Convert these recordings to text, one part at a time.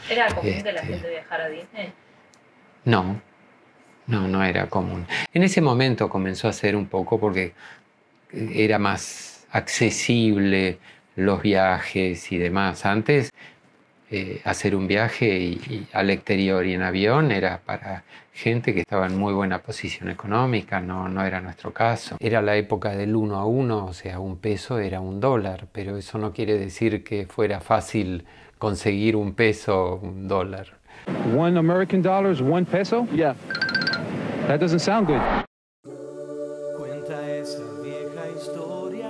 ¿Era común que la gente viajara a Disney? No, no era común. En ese momento comenzó a ser un poco porque era más accesible los viajes y demás. Antes, hacer un viaje al exterior y en avión era para gente que estaba en muy buena posición económica, no era nuestro caso. Era la época del 1 a 1, o sea, un peso era $1, pero eso no quiere decir que fuera fácil conseguir un peso, $1. $1 American is $1 peso? Yeah. That doesn't sound good. Cuenta esa vieja historia.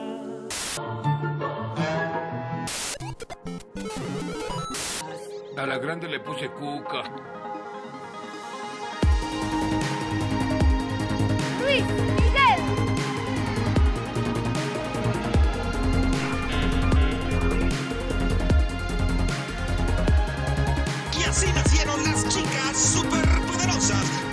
A la grande le puse cuca. Luis, Miguel. Y así nacieron las chicas superpoderosas.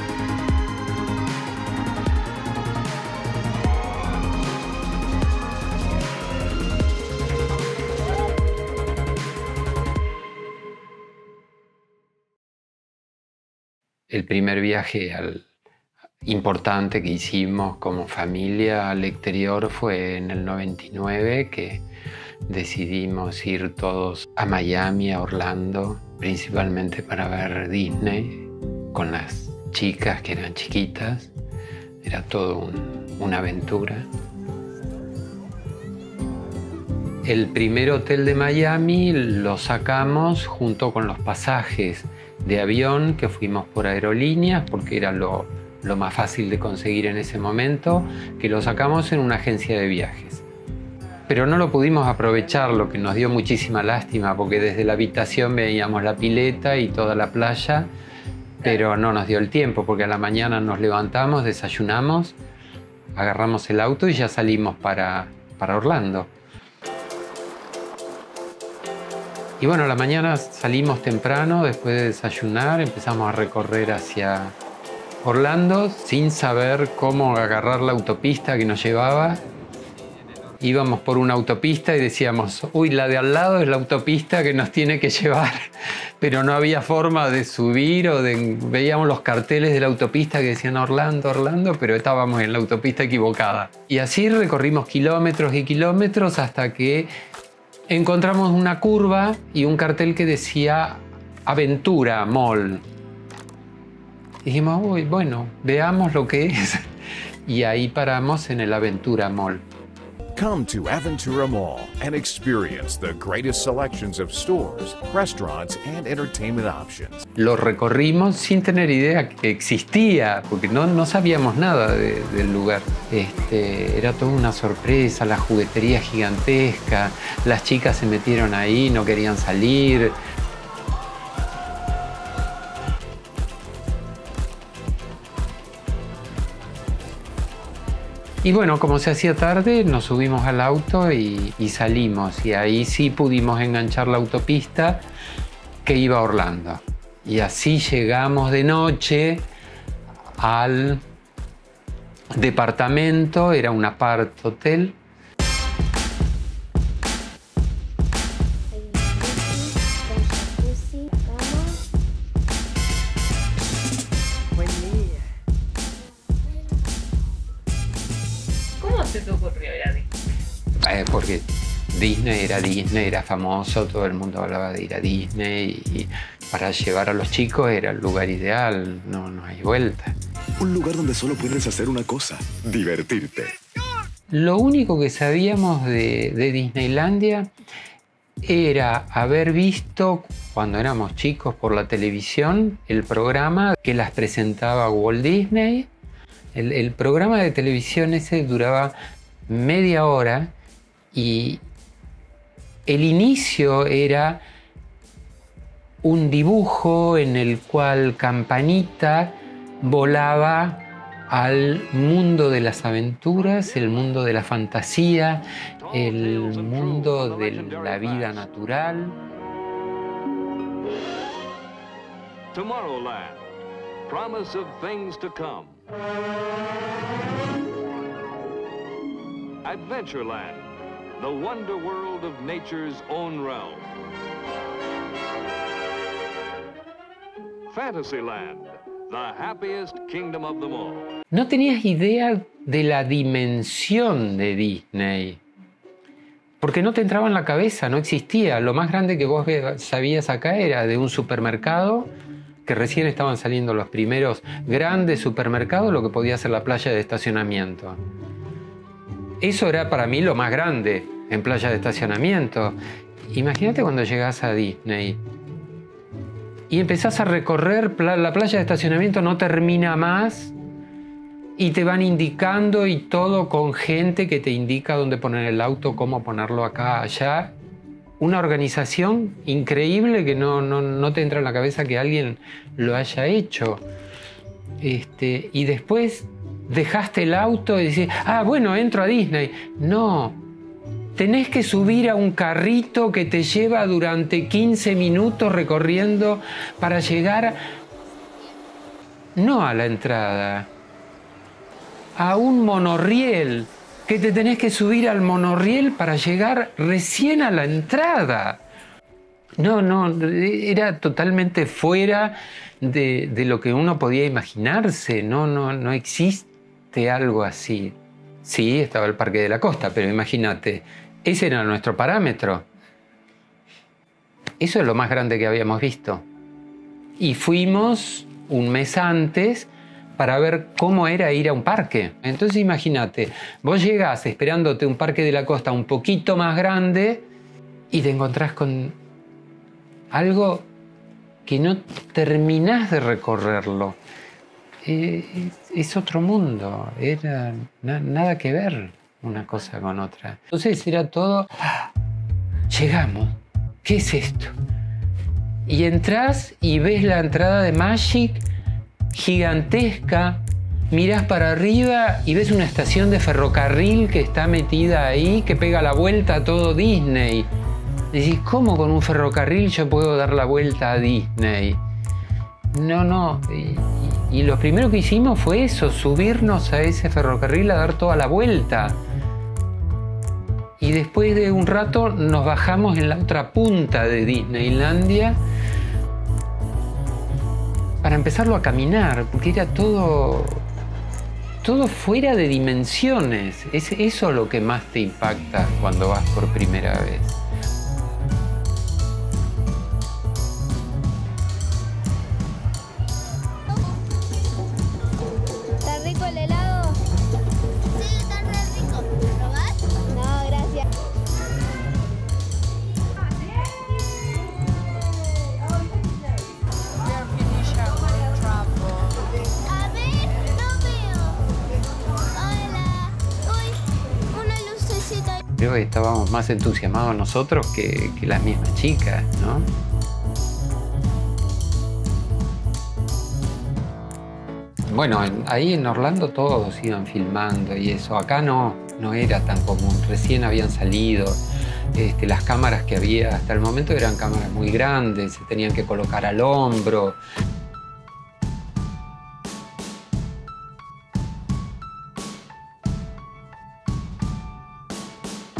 El primer viaje importante que hicimos como familia al exterior fue en el 99, que decidimos ir todos a Miami, a Orlando, principalmente para ver Disney con las chicas que eran chiquitas. Era todo una aventura. El primer hotel de Miami lo sacamos junto con los pasajes de avión que fuimos por aerolíneas, porque era lo más fácil de conseguir en ese momento, que lo sacamos en una agencia de viajes. Pero no lo pudimos aprovechar, lo que nos dio muchísima lástima, porque desde la habitación veíamos la pileta y toda la playa, pero no nos dio el tiempo, porque a la mañana nos levantamos, desayunamos, agarramos el auto y ya salimos para Orlando. Y bueno, a la mañana salimos temprano, después de desayunar, empezamos a recorrer hacia Orlando sin saber cómo agarrar la autopista que nos llevaba. Íbamos por una autopista y decíamos, uy, la de al lado es la autopista que nos tiene que llevar. Pero no había forma de subir veíamos los carteles de la autopista que decían Orlando, Orlando, pero estábamos en la autopista equivocada. Y así recorrimos kilómetros y kilómetros hasta que encontramos una curva y un cartel que decía Aventura Mall. Dijimos, uy, bueno, veamos lo que es. Y ahí paramos en el Aventura Mall. Come to Aventura Mall and experience the greatest selections of stores, restaurants, and entertainment options. Lo recorrimos sin tener idea que existía, porque no sabíamos nada del lugar. Era toda una sorpresa, la juguetería gigantesca, las chicas se metieron ahí, no querían salir. Y bueno, como se hacía tarde, nos subimos al auto y salimos. Y ahí sí pudimos enganchar la autopista que iba a Orlando. Y así llegamos de noche al departamento, era un apart hotel. ¿Cómo se te ocurrió ir a Disney? Porque Disney, era famoso, todo el mundo hablaba de ir a Disney y para llevar a los chicos era el lugar ideal, no hay vuelta. Un lugar donde solo puedes hacer una cosa, divertirte. Lo único que sabíamos de Disneylandia era haber visto, cuando éramos chicos por la televisión, el programa que las presentaba Walt Disney. El programa de televisión ese duraba media hora y el inicio era un dibujo en el cual Campanita volaba al mundo de las aventuras, el mundo de la fantasía, el mundo de la vida natural. Tomorrowland, promise of things to come. Adventureland, the wonder world of nature's own realm. Fantasyland, the happiest kingdom of them all. No tenías idea de la dimensión de Disney. Porque no te entraba en la cabeza, no existía. Lo más grande que vos sabías acá era de un supermercado, que recién estaban saliendo los primeros grandes supermercados, lo que podía ser la playa de estacionamiento. Eso era para mí lo más grande en playa de estacionamiento. Imagínate cuando llegás a Disney y empezás a recorrer la playa de estacionamiento, no termina más. Y te van indicando y todo con gente que te indica dónde poner el auto, cómo ponerlo acá, allá. Una organización increíble que no te entra en la cabeza que alguien lo haya hecho. Y después dejaste el auto y decís, ah, bueno, entro a Disney. No, tenés que subir a un carrito que te lleva durante 15 minutos recorriendo para llegar, no a la entrada, a un monorriel, que te tenés que subir al monorriel para llegar recién a la entrada. No, era totalmente fuera de lo que uno podía imaginarse. No existe algo así. Sí, estaba el Parque de la Costa, pero imagínate, ese era nuestro parámetro. Eso es lo más grande que habíamos visto. Y fuimos un mes antes para ver cómo era ir a un parque. Entonces imagínate, vos llegás esperándote un Parque de la Costa un poquito más grande y te encontrás con algo que no terminás de recorrerlo. Es otro mundo, era nada que ver una cosa con otra. Entonces era todo, llegamos, ¿qué es esto? Y entrás y ves la entrada de Magic gigantesca, mirás para arriba y ves una estación de ferrocarril que está metida ahí, que pega la vuelta a todo Disney. Decís, ¿cómo con un ferrocarril yo puedo dar la vuelta a Disney? No. Y lo primero que hicimos fue eso, subirnos a ese ferrocarril a dar toda la vuelta. Y después de un rato nos bajamos en la otra punta de Disneylandia para empezarlo a caminar, porque era todo fuera de dimensiones. Es eso lo que más te impacta cuando vas por primera vez. ¿Está rico el helado? Sí, está re rico. ¿Probás? No, gracias. A ver, no veo. Hola. Uy, una lucecita. Creo que estábamos más entusiasmados nosotros que las mismas chicas, ¿no? Bueno, ahí en Orlando todos iban filmando y eso. Acá no era tan común. Recién habían salido. Las cámaras que había hasta el momento eran cámaras muy grandes, se tenían que colocar al hombro.